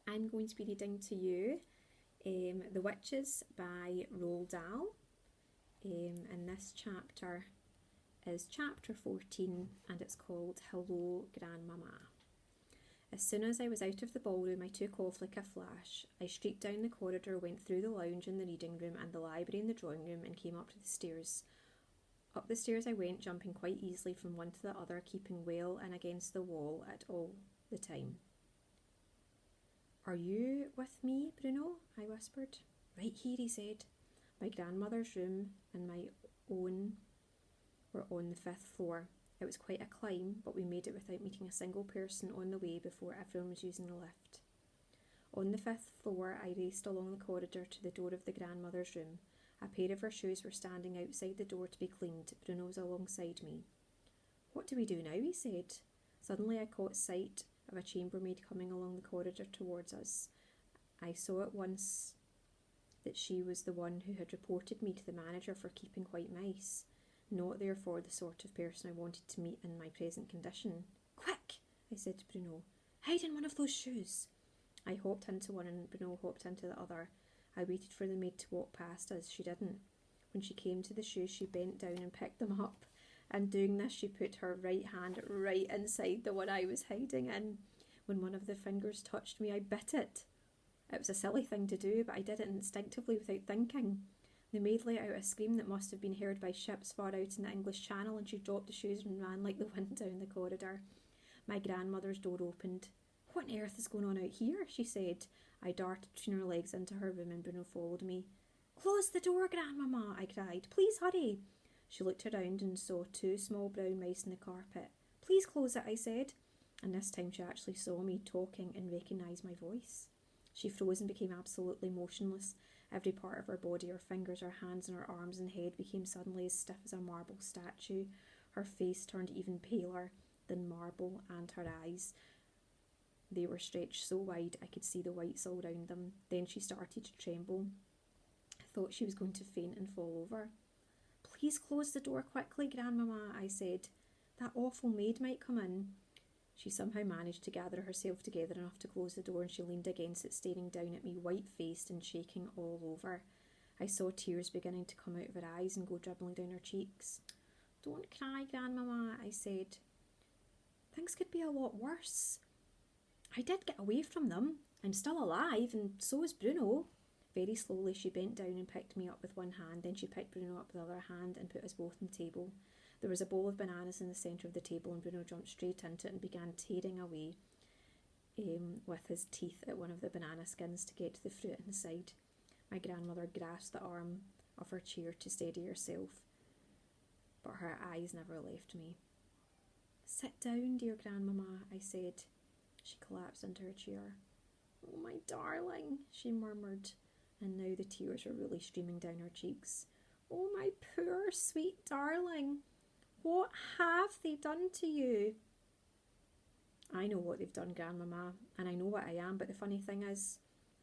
I'm going to be reading to you The Witches by Roald Dahl, and this chapter is chapter 14 and it's called Hello Grandmama. As soon as I was out of the ballroom, I took off like a flash. I streaked down the corridor, went through the lounge and the reading room and the library and the drawing room and came up to the stairs. Up the stairs I went, jumping quite easily from one to the other, keeping well and against the wall at all the time. "Are you with me, Bruno?" I whispered. "Right here," he said. My grandmother's room and my own were on the 5th floor. It was quite a climb, but we made it without meeting a single person on the way before everyone was using the lift. On the 5th floor, I raced along the corridor to the door of the grandmother's room. A pair of her shoes were standing outside the door to be cleaned. Bruno was alongside me. "What do we do now?" he said. Suddenly I caught sight of a chambermaid coming along the corridor towards us. I saw at once that she was the one who had reported me to the manager for keeping white mice, not therefore the sort of person I wanted to meet in my present condition. "Quick!" I said to Bruno. "Hide in one of those shoes." I hopped into one and Bruno hopped into the other. I waited for the maid to walk past us. She didn't. When she came to the shoes, she bent down and picked them up. And doing this, she put her right hand right inside the one I was hiding in. When one of the fingers touched me, I bit it. It was a silly thing to do, but I did it instinctively without thinking. The maid let out a scream that must have been heard by ships far out in the English Channel, and she dropped the shoes and ran like the wind down the corridor. My grandmother's door opened. "What on earth is going on out here?" she said. I darted between her legs into her room and Bruno followed me. "Close the door, Grandmama," I cried. "Please hurry." She looked around and saw 2 small brown mice in the carpet. "Please close it," I said. And this time she actually saw me talking and recognised my voice. She froze and became absolutely motionless. Every part of her body, her fingers, her hands and her arms and head became suddenly as stiff as a marble statue. Her face turned even paler than marble, and her eyes, they were stretched so wide I could see the whites all round them. Then she started to tremble. I thought she was going to faint and fall over. "Please close the door quickly, Grandmama," I said. "That awful maid might come in." She somehow managed to gather herself together enough to close the door, and she leaned against it, staring down at me, white-faced and shaking all over. I saw tears beginning to come out of her eyes and go dribbling down her cheeks. "Don't cry, Grandmama," I said. "Things could be a lot worse. I did get away from them. I'm still alive, and so is Bruno." Very slowly she bent down and picked me up with one hand, then she picked Bruno up with the other hand and put us both on the table. There was a bowl of bananas in the centre of the table, and Bruno jumped straight into it and began tearing away with his teeth at one of the banana skins to get to the fruit inside. My grandmother grasped the arm of her chair to steady herself, but her eyes never left me. "Sit down, dear Grandmama," I said. She collapsed into her chair. "Oh, my darling," she murmured, and now the tears were really streaming down her cheeks. "Oh, my poor, sweet darling. What have they done to you?" "I know what they've done, Grandmama, and I know what I am, but the funny thing is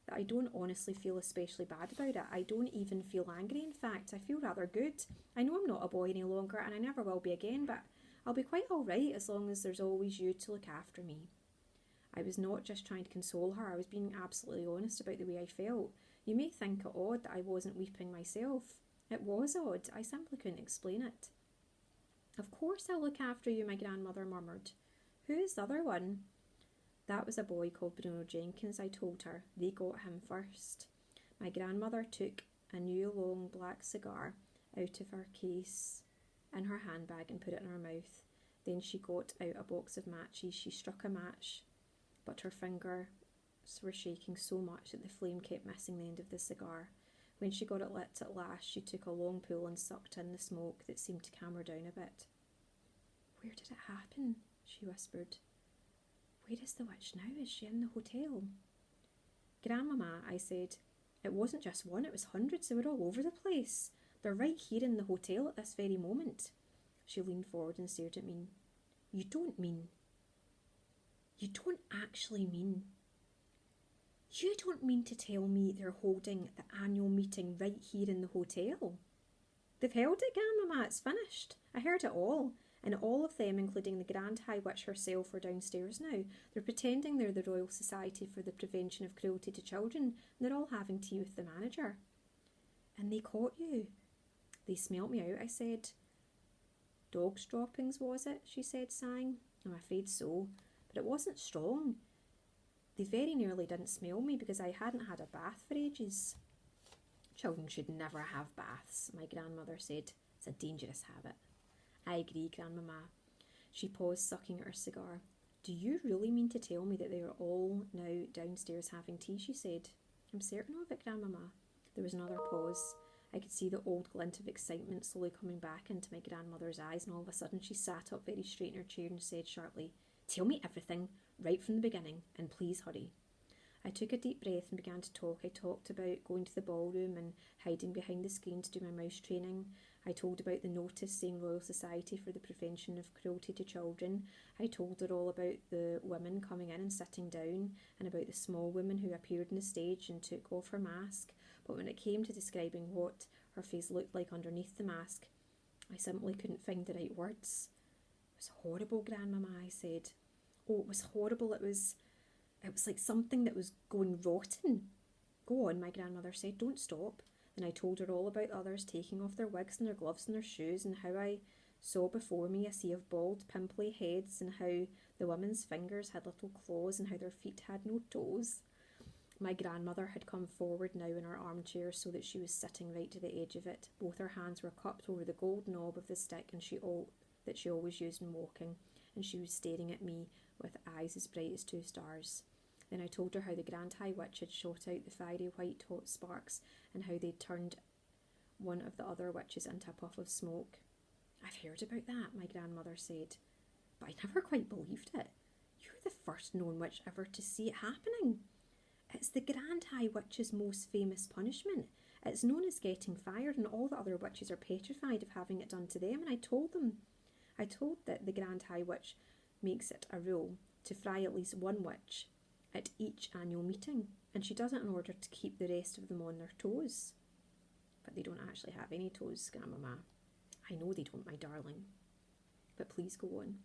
that I don't honestly feel especially bad about it. I don't even feel angry. In fact, I feel rather good. I know I'm not a boy any longer, and I never will be again, but I'll be quite all right as long as there's always you to look after me." I was not just trying to console her, I was being absolutely honest about the way I felt. You may think it odd that I wasn't weeping myself. It was odd, I simply couldn't explain it. "Of course I'll look after you," my grandmother murmured. "Who's the other one?" "That was a boy called Bruno Jenkins," I told her. "They got him first." My grandmother took a new long black cigar out of her case in her handbag and put it in her mouth. Then she got out a box of matches. She struck a match, but her fingers were shaking so much that the flame kept missing the end of the cigar. When she got it lit at last, she took a long pull and sucked in the smoke that seemed to calm her down a bit. "Where did it happen?" she whispered. "Where is the witch now? Is she in the hotel?" "Grandmama," I said, "it wasn't just one, it was hundreds. They were all over the place. They're right here in the hotel at this very moment." She leaned forward and stared at me. You don't actually mean... You don't mean to tell me they're holding the annual meeting right here in the hotel?" "They've held it, Grandmama, it's finished. I heard it all. and all of them, including the Grand High Witch herself, are downstairs now. They're pretending they're the Royal Society for the Prevention of Cruelty to Children, and they're all having tea with the manager. And they caught you. They smelt me out, I said. Dog's droppings, was it? She said, sighing. I'm afraid so, but it wasn't strong. They very nearly didn't smell me because I hadn't had a bath for ages. Children should never have baths, my grandmother said. It's a dangerous habit. I agree, Grandmama. She paused, sucking at her cigar. Do you really mean to tell me that they are all now downstairs having tea? She said. I'm certain of it, Grandmama. There was another pause. I could see the old glint of excitement slowly coming back into my grandmother's eyes, and all of a sudden she sat up very straight in her chair and said sharply, Tell me everything, right from the beginning, and please hurry. I took a deep breath and began to talk. I talked about going to the ballroom and hiding behind the screen to do my mouse training. I told about the notice saying Royal Society for the Prevention of Cruelty to Children. I told her all about the women coming in and sitting down, and about the small woman who appeared on the stage and took off her mask. But when it came to describing what her face looked like underneath the mask, I simply couldn't find the right words. It was horrible, Grandmama, I said. Oh, it was horrible. It was like something that was going rotten. Go on, my grandmother said. Don't stop. Then I told her all about others taking off their wigs and their gloves and their shoes, and how I saw before me a sea of bald, pimply heads, and how the women's fingers had little claws and how their feet had no toes. My grandmother had come forward now in her armchair so that she was sitting right to the edge of it. Both her hands were cupped over the gold knob of the stick that she always used in walking, and she was staring at me with eyes as bright as 2 stars. Then I told her how the Grand High Witch had shot out the fiery white hot sparks, and how they'd turned one of the other witches into a puff of smoke. I've heard about that, my grandmother said, but I never quite believed it. You're the first known witch ever to see it happening. It's the Grand High Witch's most famous punishment. It's known as getting fired, and all the other witches are petrified of having it done to them. And I told that the Grand High Witch makes it a rule to fry at least one witch at each annual meeting, and she does it in order to keep the rest of them on their toes. But they don't actually have any toes, Grandmama. I know they don't, my darling. But please go on.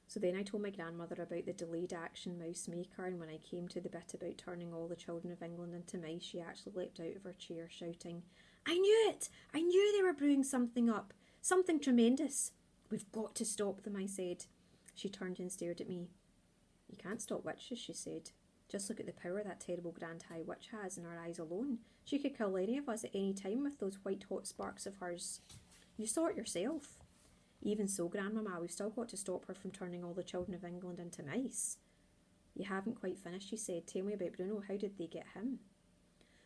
So then I told my grandmother about the delayed action mouse maker, and when I came to the bit about turning all the children of England into mice, she actually leapt out of her chair shouting, I knew it! I knew they were brewing something up. Something tremendous. We've got to stop them, I said. She turned and stared at me. You can't stop witches, she said. Just look at the power that terrible Grand High Witch has in her eyes alone. She could kill any of us at any time with those white hot sparks of hers. You saw it yourself. Even so, Grandmama, we've still got to stop her from turning all the children of England into mice. You haven't quite finished, she said. Tell me about Bruno. How did they get him?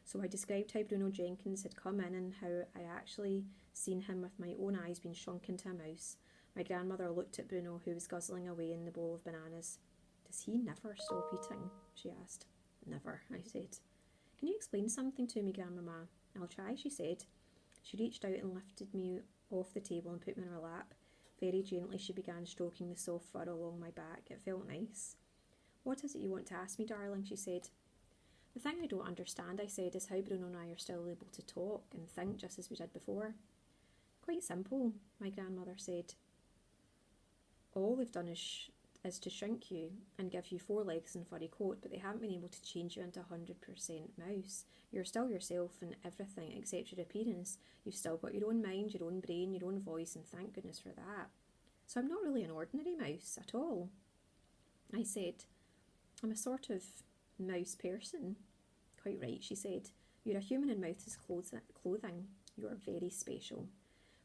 So I described how Bruno Jenkins had come in and how I actually seen him with my own eyes being shrunk into a mouse. My grandmother looked at Bruno, who was guzzling away in the bowl of bananas. Does he never stop eating? She asked. Never, I said. Can you explain something to me, Grandmama? I'll try, she said. She reached out and lifted me off the table and put me in her lap. Very gently she began stroking the soft fur along my back. It felt nice. What is it you want to ask me, darling? She said. The thing I don't understand, I said, is how Bruno and I are still able to talk and think just as we did before. Quite simple, my grandmother said. All they've done is to shrink you and give you 4 legs and furry coat, but they haven't been able to change you into 100% mouse. You're still yourself in everything except your appearance. You've still got your own mind, your own brain, your own voice, and thank goodness for that. So I'm not really an ordinary mouse at all. I said, I'm a sort of mouse person. Quite right, she said. You're a human in mouse's clothing. You're very special.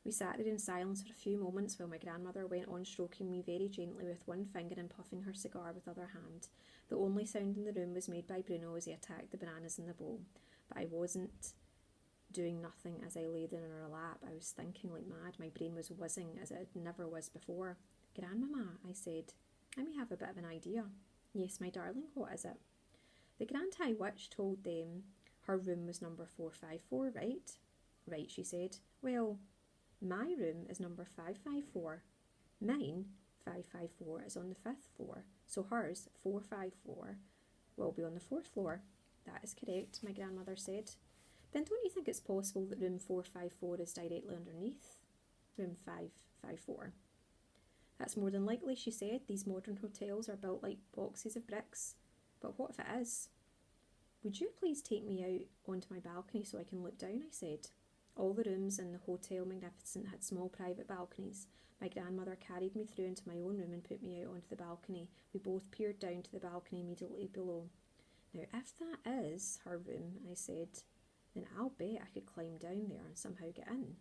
We sat there in silence for a few moments while my grandmother went on stroking me very gently with one finger and puffing her cigar with the other hand. The only sound in the room was made by Bruno as he attacked the bananas in the bowl. But I wasn't doing nothing as I lay there in her lap. I was thinking like mad. My brain was whizzing as it never was before. Grandmama, I said, I may have a bit of an idea. Yes, my darling, what is it? The Grand High Witch told them her room was number 454, right? Right, she said. Well, my room is number 554. Mine, 554, is on the 5th floor. So hers, 454, will be on the 4th floor. That is correct, my grandmother said. Then don't you think it's possible that room 454 is directly underneath room 554? That's more than likely, she said. These modern hotels are built like boxes of bricks. But what if it is? Would you please take me out onto my balcony so I can look down, I said. All the rooms in the Hotel Magnificent had small private balconies. My grandmother carried me through into my own room and put me out onto the balcony. We both peered down to the balcony immediately below. Now, if that is her room, I said, then I'll bet I could climb down there and somehow get in.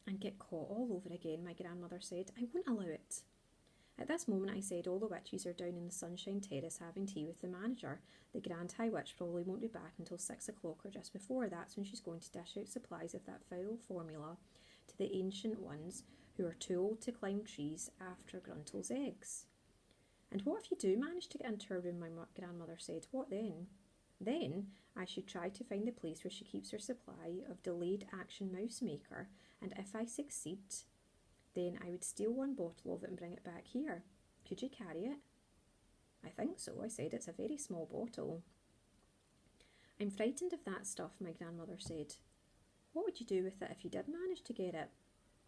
And get caught all over again, my grandmother said. I won't allow it. At this moment, I said, all the witches are down in the Sunshine Terrace having tea with the manager. The Grand High Witch probably won't be back until 6 o'clock or just before. That's when she's going to dish out supplies of that foul formula to the ancient ones who are too old to climb trees after Gruntle's eggs. And what if you do manage to get into her room, my grandmother said. What then? Then I should try to find the place where she keeps her supply of delayed action mouse maker, and if I succeed, then I would steal one bottle of it and bring it back here. Could you carry it? I think so, I said. It's a very small bottle. I'm frightened of that stuff, my grandmother said. What would you do with it if you did manage to get it?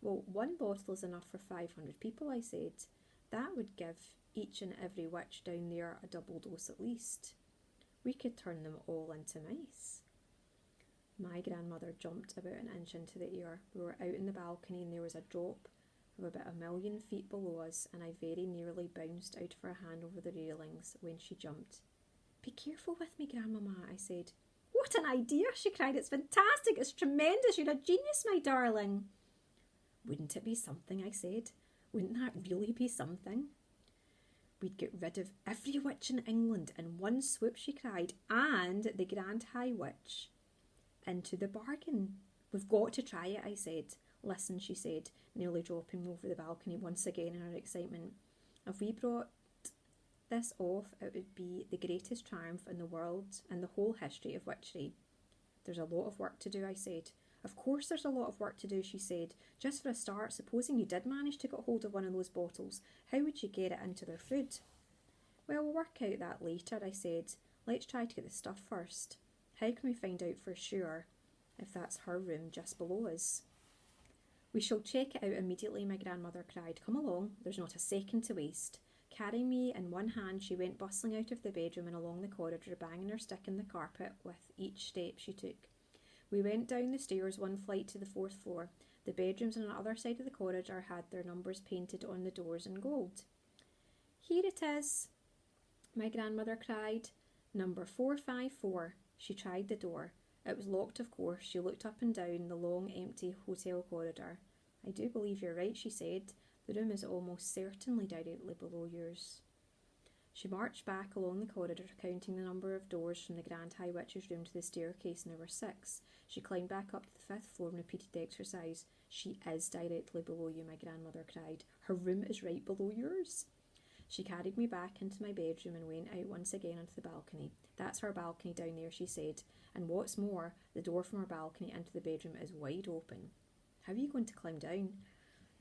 Well, one bottle is enough for 500 people, I said. That would give each and every witch down there a double dose at least. We could turn them all into mice. My grandmother jumped about an inch into the air. We were out in the balcony and there was a drop of about 1,000,000 feet below us, and I very nearly bounced out of her hand over the railings when she jumped. Be careful with me, Grandmama, I said. What an idea, she cried. It's fantastic. It's tremendous. You're a genius, my darling. Wouldn't it be something, I said. Wouldn't that really be something? We'd get rid of every witch in England in one swoop, she cried, and the Grand High Witch into the bargain. We've got to try it, I said. Listen, she said, nearly dropping over the balcony once again in her excitement. If we brought this off, it would be the greatest triumph in the world and the whole history of witchery. There's a lot of work to do, I said. Of course there's a lot of work to do, she said. Just for a start, supposing you did manage to get hold of one of those bottles, how would you get it into their food? Well, we'll work out that later, I said. Let's try to get the stuff first. How can we find out for sure if that's her room just below us? We shall check it out immediately, my grandmother cried. Come along, there's not a second to waste. Carrying me in one hand, she went bustling out of the bedroom and along the corridor, banging her stick in the carpet with each step she took. We went down the stairs one flight to the 4th floor. The bedrooms on the other side of the corridor had their numbers painted on the doors in gold. Here it is, my grandmother cried. Number 454. She tried the door. It was locked, of course. She looked up and down the long, empty hotel corridor. I do believe you're right, she said. The room is almost certainly directly below yours. She marched back along the corridor, counting the number of doors from the Grand High Witch's room to the staircase, and there were 6. She climbed back up to the 5th floor and repeated the exercise. She is directly below you, my grandmother cried. Her room is right below yours. She carried me back into my bedroom and went out once again onto the balcony. That's her balcony down there, she said. And what's more, the door from her balcony into the bedroom is wide open. How are you going to climb down?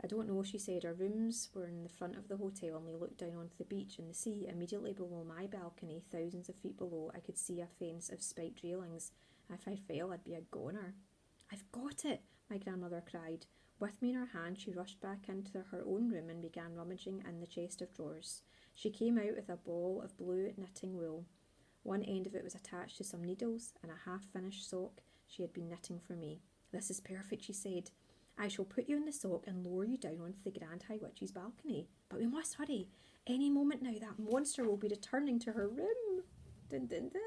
I don't know, she said. Our rooms were in the front of the hotel and we looked down onto the beach and the sea. Immediately below my balcony, thousands of feet below, I could see a fence of spiked railings. If I fell, I'd be a goner. I've got it, my grandmother cried. With me in her hand, she rushed back into her own room and began rummaging in the chest of drawers. She came out with a ball of blue knitting wool. One end of it was attached to some needles and a half-finished sock she had been knitting for me. This is perfect, she said. I shall put you in the sock and lower you down onto the Grand High Witch's balcony. But we must hurry. Any moment now that monster will be returning to her room. Dun dun dun.